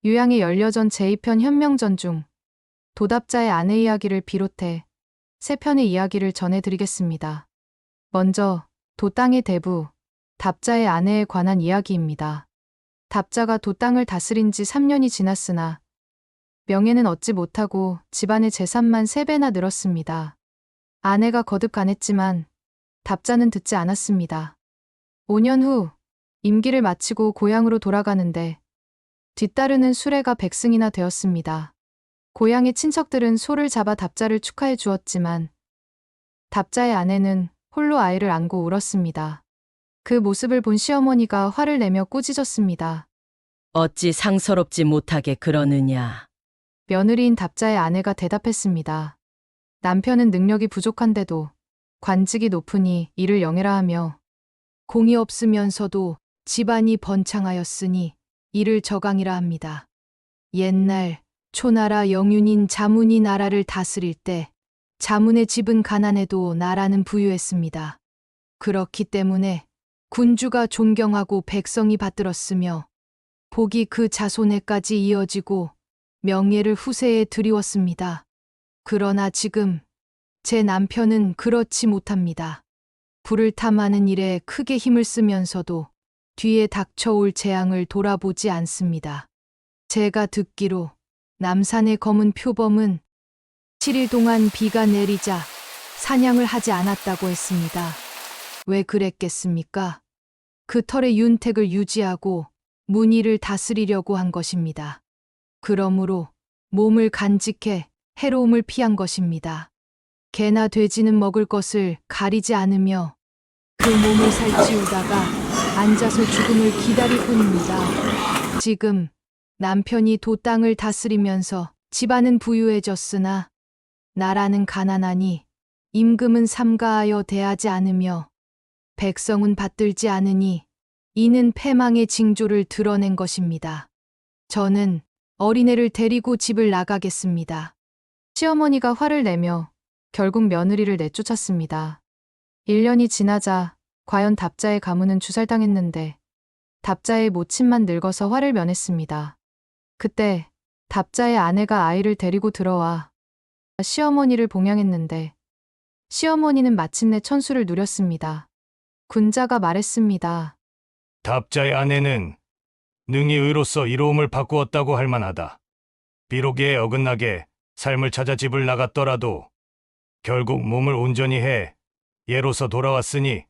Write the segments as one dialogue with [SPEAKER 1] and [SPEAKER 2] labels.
[SPEAKER 1] 유양의 연려전 제2편 현명전 중 도답자의 아내 이야기를 비롯해 세 편의 이야기를 전해드리겠습니다. 먼저 도땅의 대부, 답자의 아내에 관한 이야기입니다. 답자가 도땅을 다스린 지 3년이 지났으나 명예는 얻지 못하고 집안의 재산만 3배나 늘었습니다. 아내가 거듭 간했지만 답자는 듣지 않았습니다. 5년 후 임기를 마치고 고향으로 돌아가는데 뒤따르는 수레가 100승이나 되었습니다. 고향의 친척들은 소를 잡아 답자를 축하해 주었지만 답자의 아내는 홀로 아이를 안고 울었습니다. 그 모습을 본 시어머니가 화를 내며 꾸짖었습니다.
[SPEAKER 2] 어찌 상서롭지 못하게 그러느냐.
[SPEAKER 1] 며느리인 답자의 아내가 대답했습니다. 남편은 능력이 부족한데도 관직이 높으니 이를 영해라 하며 공이 없으면서도 집안이 번창하였으니 이를 저강이라 합니다. 옛날 초나라 영윤인 자문이 나라를 다스릴 때 자문의 집은 가난해도 나라는 부유했습니다. 그렇기 때문에 군주가 존경하고 백성이 받들었으며 복이 그 자손에까지 이어지고 명예를 후세에 드리웠습니다. 그러나 지금 제 남편은 그렇지 못합니다. 불을 탐하는 일에 크게 힘을 쓰면서도 뒤에 닥쳐올 재앙을 돌아보지 않습니다. 제가 듣기로 남산의 검은 표범은 7일 동안 비가 내리자 사냥을 하지 않았다고 했습니다. 왜 그랬겠습니까? 그 털의 윤택을 유지하고 문의를 다스리려고 한 것입니다. 그러므로 몸을 간직해 해로움을 피한 것입니다. 개나 돼지는 먹을 것을 가리지 않으며 그 몸을 살찌우다가 앉아서 죽음을 기다릴 뿐입니다. 지금 남편이 도땅을 다스리면서 집안은 부유해졌으나 나라는 가난하니 임금은 삼가하여 대하지 않으며 백성은 받들지 않으니 이는 패망의 징조를 드러낸 것입니다. 저는 어린애를 데리고 집을 나가겠습니다. 시어머니가 화를 내며 결국 며느리를 내쫓았습니다. 1년이 지나자 과연 답자의 가문은 주살당했는데 답자의 모친만 늙어서 화를 면했습니다. 그때 답자의 아내가 아이를 데리고 들어와 시어머니를 봉양했는데 시어머니는 마침내 천수를 누렸습니다. 군자가 말했습니다.
[SPEAKER 3] 답자의 아내는 능히 의로서 이로움을 바꾸었다고 할 만하다. 비록 이에 어긋나게 삶을 찾아 집을 나갔더라도 결국 몸을 온전히 해 예로서 돌아왔으니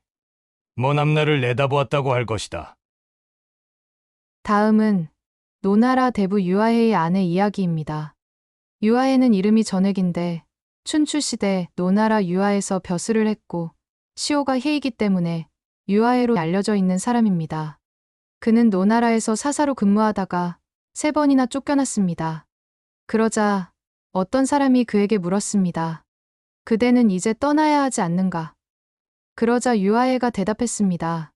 [SPEAKER 3] 먼 앞날을 내다보았다고 할 것이다.
[SPEAKER 1] 다음은 노나라 대부 유아해의 아내 이야기입니다. 유아해는 이름이 전액인데 춘추시대 노나라 유아에서 벼슬을 했고 시호가 해이기 때문에 유아해로 알려져 있는 사람입니다. 그는 노나라에서 사사로 근무하다가 3번이나 쫓겨났습니다. 그러자 어떤 사람이 그에게 물었습니다. 그대는 이제 떠나야 하지 않는가? 그러자 유아해가 대답했습니다.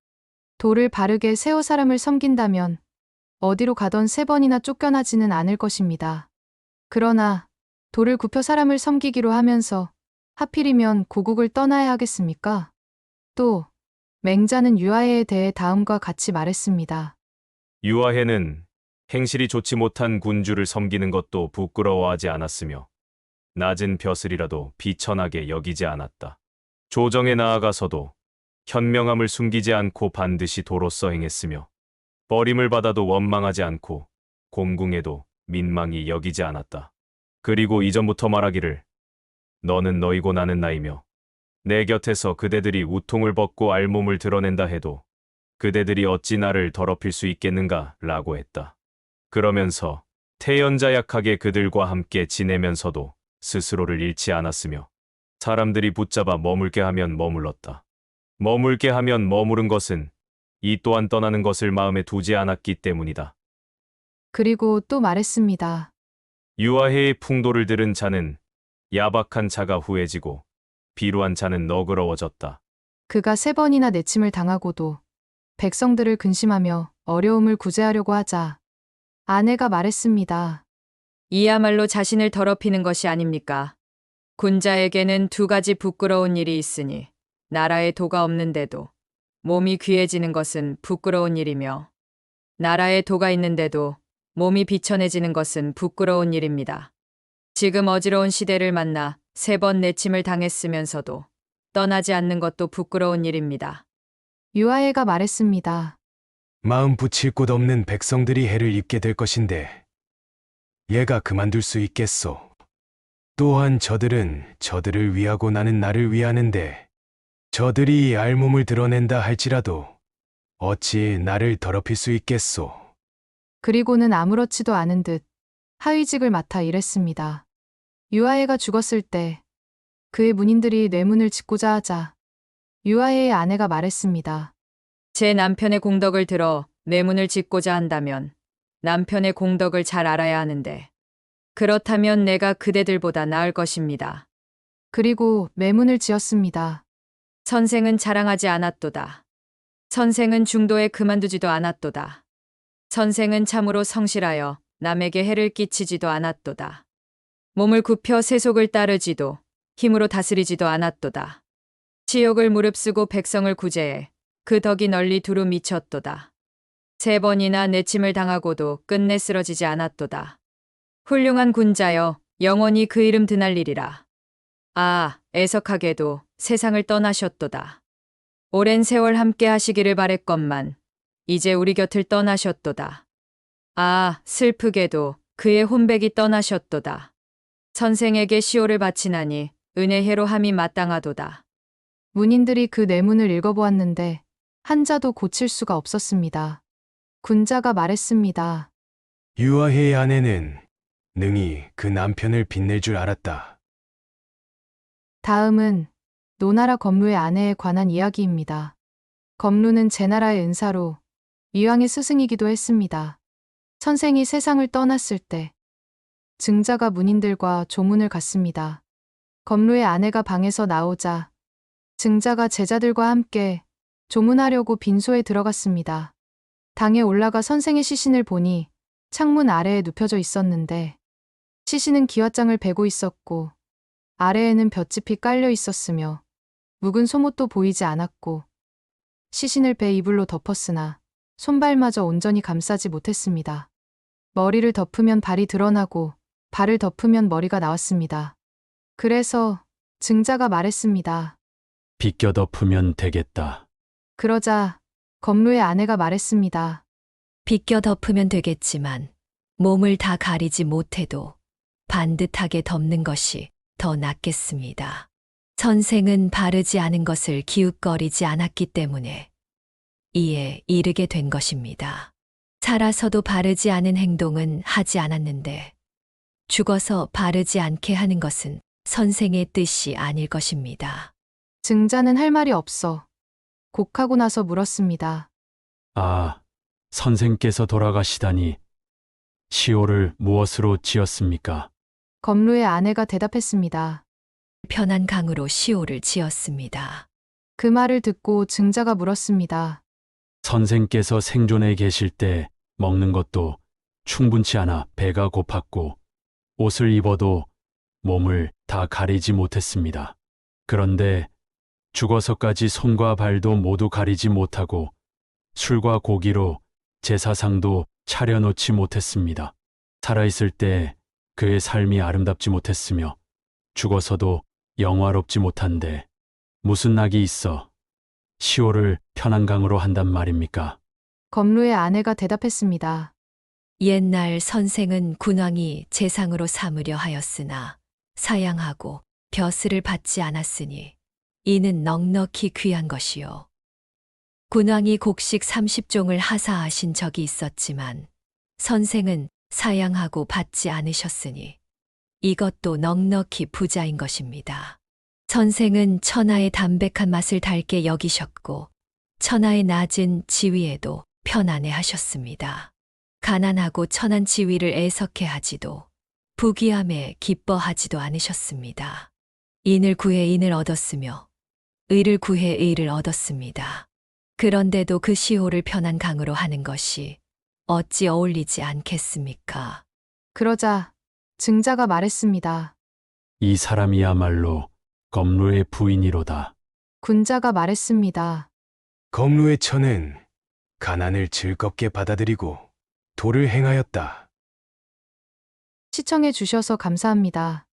[SPEAKER 1] 도를 바르게 세워 사람을 섬긴다면 어디로 가던 3번이나 쫓겨나지는 않을 것입니다. 그러나 도를 굽혀 사람을 섬기기로 하면서 하필이면 고국을 떠나야 하겠습니까? 또 맹자는 유아해에 대해 다음과 같이 말했습니다.
[SPEAKER 4] 유아해는 행실이 좋지 못한 군주를 섬기는 것도 부끄러워하지 않았으며 낮은 벼슬이라도 비천하게 여기지 않았다. 조정에 나아가서도 현명함을 숨기지 않고 반드시 도로서 행했으며 버림을 받아도 원망하지 않고 공궁에도 민망히 여기지 않았다. 그리고 이전부터 말하기를 너는 너이고 나는 나이며 내 곁에서 그대들이 우통을 벗고 알몸을 드러낸다 해도 그대들이 어찌 나를 더럽힐 수 있겠는가 라고 했다. 그러면서 태연자약하게 그들과 함께 지내면서도 스스로를 잃지 않았으며 사람들이 붙잡아 머물게 하면 머물렀다. 머물게 하면 머무른 것은 이 또한 떠나는 것을 마음에 두지 않았기 때문이다.
[SPEAKER 1] 그리고 또 말했습니다.
[SPEAKER 4] 유아해의 풍도를 들은 자는 야박한 자가 후해지고 비루한 자는 너그러워졌다.
[SPEAKER 1] 그가 3번이나 내침을 당하고도 백성들을 근심하며 어려움을 구제하려고 하자 아내가 말했습니다.
[SPEAKER 2] 이야말로 자신을 더럽히는 것이 아닙니까? 군자에게는 2가지 부끄러운 일이 있으니 나라에 도가 없는데도 몸이 귀해지는 것은 부끄러운 일이며 나라에 도가 있는데도 몸이 비천해지는 것은 부끄러운 일입니다. 지금 어지러운 시대를 만나 3번 내침을 당했으면서도 떠나지 않는 것도 부끄러운 일입니다.
[SPEAKER 1] 유아애가 말했습니다.
[SPEAKER 5] 마음 붙일 곳 없는 백성들이 해를 입게 될 것인데 얘가 그만둘 수 있겠소. 또한 저들은 저들을 위하고 나는 나를 위하는데 저들이 알몸을 드러낸다 할지라도 어찌 나를 더럽힐 수 있겠소.
[SPEAKER 1] 그리고는 아무렇지도 않은 듯 하위직을 맡아 일했습니다. 유아애가 죽었을 때 그의 문인들이 뇌문을 짓고자 하자 유아애의 아내가 말했습니다.
[SPEAKER 2] 제 남편의 공덕을 들어 뇌문을 짓고자 한다면 남편의 공덕을 잘 알아야 하는데 그렇다면 내가 그대들보다 나을 것입니다.
[SPEAKER 1] 그리고 매문을 지었습니다.
[SPEAKER 2] 선생은 자랑하지 않았도다. 선생은 중도에 그만두지도 않았도다. 선생은 참으로 성실하여 남에게 해를 끼치지도 않았도다. 몸을 굽혀 세속을 따르지도 힘으로 다스리지도 않았도다. 치욕을 무릅쓰고 백성을 구제해 그 덕이 널리 두루 미쳤도다. 3번이나 내침을 당하고도 끝내 쓰러지지 않았도다. 훌륭한 군자여 영원히 그 이름 드날리리라. 아, 애석하게도 세상을 떠나셨도다. 오랜 세월 함께 하시기를 바랬건만 이제 우리 곁을 떠나셨도다. 아, 슬프게도 그의 혼백이 떠나셨도다. 선생에게 시호를 바치나니 은혜해로 함이 마땅하도다.
[SPEAKER 1] 문인들이 그 뇌문을 읽어보았는데 한자도 고칠 수가 없었습니다. 군자가 말했습니다.
[SPEAKER 5] 유아해의 아내는 능히 그 남편을 빛낼 줄 알았다.
[SPEAKER 1] 다음은 노나라 검루의 아내에 관한 이야기입니다. 검루는 제나라의 은사로 위왕의 스승이기도 했습니다. 선생이 세상을 떠났을 때 증자가 문인들과 조문을 갔습니다. 검루의 아내가 방에서 나오자 증자가 제자들과 함께 조문하려고 빈소에 들어갔습니다. 당에 올라가 선생의 시신을 보니 창문 아래에 눕혀져 있었는데 시신은 기와장을 베고 있었고 아래에는 볏짚이 깔려 있었으며 묵은 속옷도 보이지 않았고 시신을 배 이불로 덮었으나 손발마저 온전히 감싸지 못했습니다. 머리를 덮으면 발이 드러나고 발을 덮으면 머리가 나왔습니다. 그래서 증자가 말했습니다.
[SPEAKER 6] 비껴 덮으면 되겠다.
[SPEAKER 1] 그러자 검루의 아내가 말했습니다.
[SPEAKER 7] 비껴 덮으면 되겠지만 몸을 다 가리지 못해도 반듯하게 덮는 것이 더 낫겠습니다. 선생은 바르지 않은 것을 기웃거리지 않았기 때문에 이에 이르게 된 것입니다. 살아서도 바르지 않은 행동은 하지 않았는데 죽어서 바르지 않게 하는 것은 선생의 뜻이 아닐 것입니다.
[SPEAKER 1] 증자는 할 말이 없어 곡하고 나서 물었습니다.
[SPEAKER 6] 아, 선생께서 돌아가시다니 시호를 무엇으로 지었습니까?
[SPEAKER 1] 검루의 아내가 대답했습니다.
[SPEAKER 7] 편한 강으로 시호를 지었습니다.
[SPEAKER 1] 그 말을 듣고 증자가 물었습니다.
[SPEAKER 6] 선생께서 생존해 계실 때 먹는 것도 충분치 않아 배가 고팠고 옷을 입어도 몸을 다 가리지 못했습니다. 그런데 죽어서까지 손과 발도 모두 가리지 못하고 술과 고기로 제사상도 차려놓지 못했습니다. 살아있을 때 그의 삶이 아름답지 못했으며 죽어서도 영화롭지 못한데 무슨 낙이 있어 시호를 편한 강으로 한단 말입니까?
[SPEAKER 1] 검루의 아내가 대답했습니다.
[SPEAKER 7] 옛날 선생은 군왕이 제상으로 삼으려 하였으나 사양하고 벼슬을 받지 않았으니 이는 넉넉히 귀한 것이요. 군왕이 곡식 30종을 하사하신 적이 있었지만 선생은 사양하고 받지 않으셨으니 이것도 넉넉히 부자인 것입니다. 선생은 천하의 담백한 맛을 달게 여기셨고 천하의 낮은 지위에도 편안해 하셨습니다. 가난하고 천한 지위를 애석해 하지도 부귀함에 기뻐하지도 않으셨습니다. 인을 구해 인을 얻었으며 의를 구해 의를 얻었습니다. 그런데도 그 시호를 편한 강으로 하는 것이 어찌 어울리지 않겠습니까?
[SPEAKER 1] 그러자 증자가 말했습니다.
[SPEAKER 6] 이 사람이야말로 검루의 부인이로다.
[SPEAKER 1] 군자가 말했습니다.
[SPEAKER 5] 검루의 처는 가난을 즐겁게 받아들이고 도를 행하였다.
[SPEAKER 1] 시청해 주셔서 감사합니다.